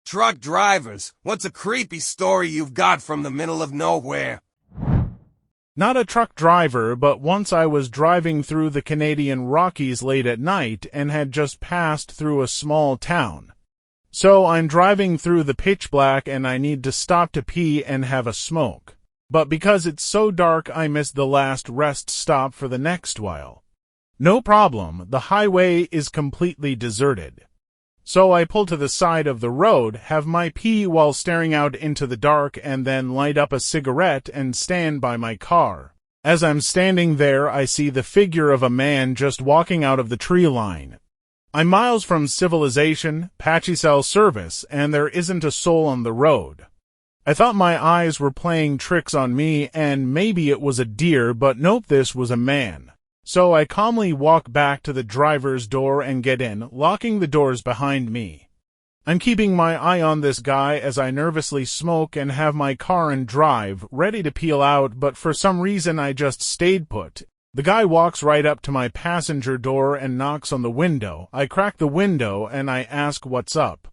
Truck drivers, what's a creepy story you've got from the middle of nowhere? Not a truck driver, but once I was driving through the Canadian Rockies late at night and had just passed through a small town. So I'm driving through the pitch black and I need to stop to pee and have a smoke. But because it's so dark, I missed the last rest stop for the next while. No problem, the highway is completely deserted. So I pull to the side of the road, have my pee while staring out into the dark, and then light up a cigarette and stand by my car. As I'm standing there, I see the figure of a man just walking out of the tree line. I'm miles from civilization, patchy cell service, and there isn't a soul on the road. I thought my eyes were playing tricks on me, and maybe it was a deer, but nope, this was a man. So I calmly walk back to the driver's door and get in, locking the doors behind me. I'm keeping my eye on this guy as I nervously smoke and have my car and drive, ready to peel out, but for some reason I just stayed put. The guy walks right up to my passenger door and knocks on the window. I crack the window and I ask what's up.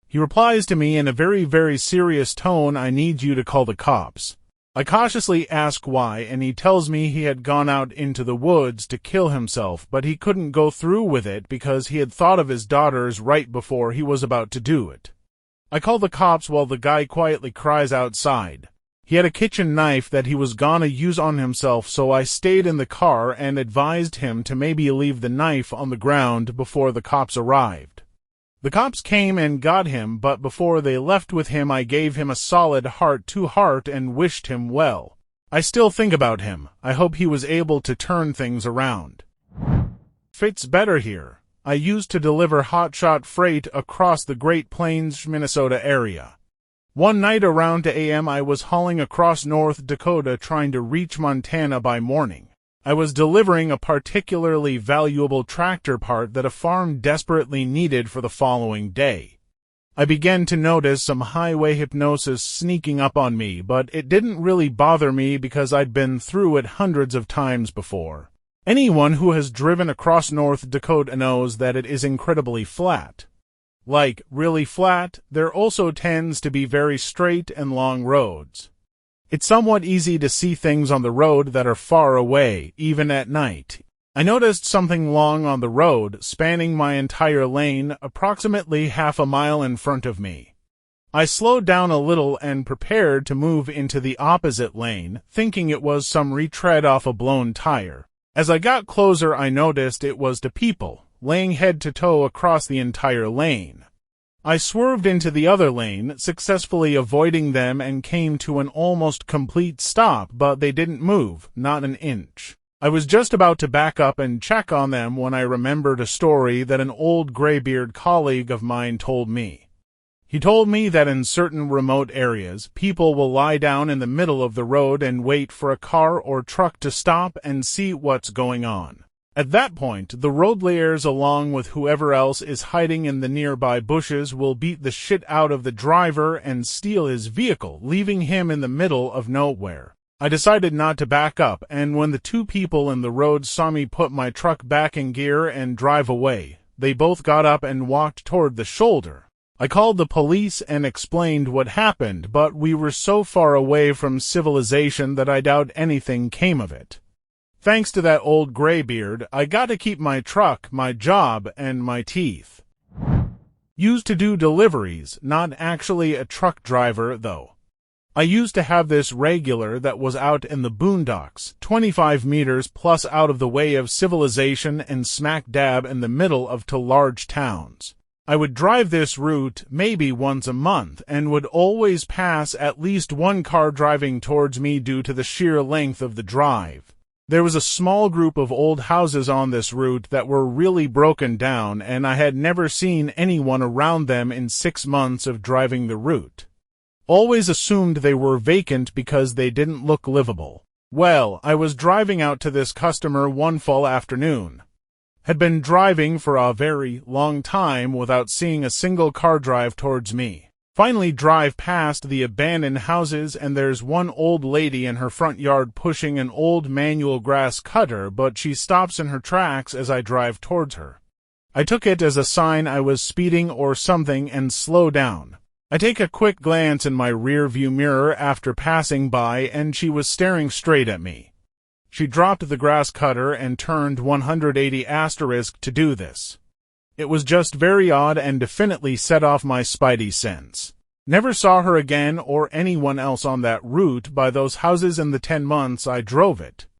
He replies to me in a very, very serious tone, "I need you to call the cops." I cautiously ask why, and he tells me he had gone out into the woods to kill himself, but he couldn't go through with it because he had thought of his daughters right before he was about to do it. I call the cops while the guy quietly cries outside. He had a kitchen knife that he was gonna use on himself, so I stayed in the car and advised him to maybe leave the knife on the ground before the cops arrived. The cops came and got him, but before they left with him I gave him a solid heart-to-heart and wished him well. I still think about him. I hope he was able to turn things around. Fits better here. I used to deliver hotshot freight across the Great Plains, Minnesota area. One night around 2 a.m. I was hauling across North Dakota trying to reach Montana by morning. I was delivering a particularly valuable tractor part that a farm desperately needed for the following day. I began to notice some highway hypnosis sneaking up on me, but it didn't really bother me because I'd been through it hundreds of times before. Anyone who has driven across North Dakota knows that it is incredibly flat. Like, really flat, there also tends to be very straight and long roads. It's somewhat easy to see things on the road that are far away, even at night. I noticed something long on the road, spanning my entire lane, approximately half a mile in front of me. I slowed down a little and prepared to move into the opposite lane, thinking it was some retread off a blown tire. As I got closer, I noticed it was two people, laying head to toe across the entire lane. I swerved into the other lane, successfully avoiding them, and came to an almost complete stop, but they didn't move, not an inch. I was just about to back up and check on them when I remembered a story that an old graybeard colleague of mine told me. He told me that in certain remote areas, people will lie down in the middle of the road and wait for a car or truck to stop and see what's going on. At that point, the road layers along with whoever else is hiding in the nearby bushes will beat the shit out of the driver and steal his vehicle, leaving him in the middle of nowhere. I decided not to back up, and when the two people in the road saw me put my truck back in gear and drive away, they both got up and walked toward the shoulder. I called the police and explained what happened, but we were so far away from civilization that I doubt anything came of it. Thanks to that old graybeard, I got to keep my truck, my job, and my teeth. Used to do deliveries, not actually a truck driver, though. I used to have this regular that was out in the boondocks, 25 meters plus out of the way of civilization and smack dab in the middle of two large towns. I would drive this route maybe once a month and would always pass at least one car driving towards me due to the sheer length of the drive. There was a small group of old houses on this route that were really broken down, and I had never seen anyone around them in 6 months of driving the route. Always assumed they were vacant because they didn't look livable. Well, I was driving out to this customer one fall afternoon. Had been driving for a very long time without seeing a single car drive towards me. Finally drive past the abandoned houses, and there's one old lady in her front yard pushing an old manual grass cutter, but she stops in her tracks as I drive towards her. I took it as a sign I was speeding or something and slow down. I take a quick glance in my rear view mirror after passing by, and she was staring straight at me. She dropped the grass cutter and turned 180 asterisk to do this. It was just very odd and definitely set off my spidey sense. Never saw her again or anyone else on that route by those houses in the 10 months I drove it.